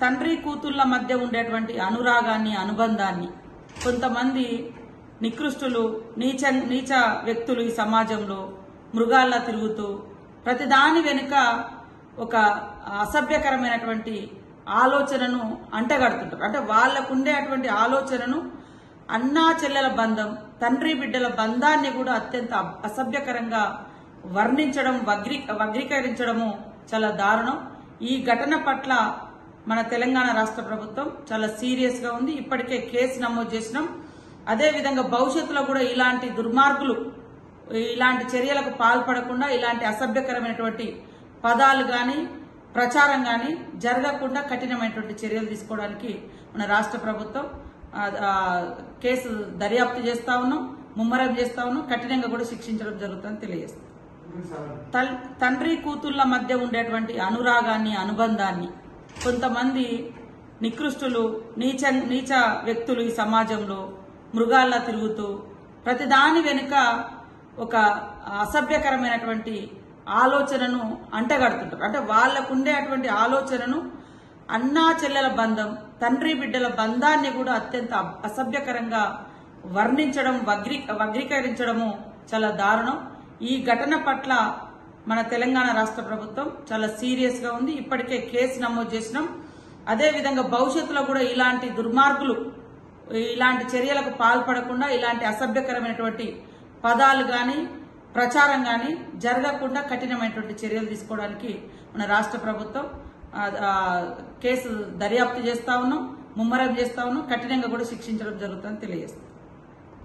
తండ్రి కూతుళ్ల మధ్య ఉండేటువంటి అనురాగాన్ని, అనుబంధాన్ని కొంతమంది నికృష్టులు, నీచ వ్యక్తులు ఈ సమాజంలో మృగాల్లా తిరుగుతూ ప్రతిదాని వెనుక ఒక అసభ్యకరమైనటువంటి ఆలోచనను అంటగడుతుంటారు. అంటే వాళ్లకుండే అటువంటి ఆలోచనను అన్నా చెల్లెల బంధం, తండ్రి బిడ్డల బంధాన్ని కూడా అత్యంత అసభ్యకరంగా వర్ణించడం, వగ్రీకరించడము చాలా దారుణం. ఈ ఘటన పట్ల మన తెలంగాణ రాష్ట్ర ప్రభుత్వం చాలా సీరియస్ గా ఉంది. ఇప్పటికే కేసు నమోదు చేసినాం. అదేవిధంగా భవిష్యత్తులో కూడా ఇలాంటి దుర్మార్గులు ఇలాంటి చర్యలకు పాల్పడకుండా, ఇలాంటి అసభ్యకరమైనటువంటి పదాలు గాని ప్రచారం గాని జరగకుండా కఠినమైనటువంటి చర్యలు తీసుకోవడానికి మన రాష్ట్ర ప్రభుత్వం కేసు దర్యాప్తు చేస్తా ఉన్నాం, ముమ్మరం చేస్తా ఉన్నాం, కఠినంగా కూడా శిక్షించడం జరుగుతుందని తెలియజేస్తాం. తండ్రి కూతుళ్ల మధ్య ఉండేటువంటి అనురాగాన్ని, అనుబంధాన్ని కొంతమంది నికృష్టులు, నీచ వ్యక్తులు ఈ సమాజంలో మృగాల్లా తిరుగుతూ ప్రతిదాని వెనుక ఒక అసభ్యకరమైనటువంటి ఆలోచనను అంటగడుతుంటారు. అంటే వాళ్లకుండే అటువంటి ఆలోచనను అన్నా చెల్లెల బంధం, తండ్రి బిడ్డల బంధాన్ని కూడా అత్యంత అసభ్యకరంగా వర్ణించడం, వగ్రీకరించడము చాలా దారుణం. ఈ ఘటన పట్ల మన తెలంగాణ రాష్ట్ర ప్రభుత్వం చాలా సీరియస్ గా ఉంది. ఇప్పటికే కేసు నమోదు చేసినాం. అదేవిధంగా భవిష్యత్తులో కూడా ఇలాంటి దుర్మార్గులు ఇలాంటి చర్యలకు పాల్పడకుండా, ఇలాంటి అసభ్యకరమైనటువంటి పదాలు గాని ప్రచారం గాని జరగకుండా కఠినమైనటువంటి చర్యలు తీసుకోవడానికి మన రాష్ట్ర ప్రభుత్వం కేసు దర్యాప్తు చేస్తా ఉన్నాం, ముమ్మరం చేస్తా ఉన్నాం, కఠినంగా కూడా శిక్షించడం జరుగుతుందని తెలియజేస్తాం.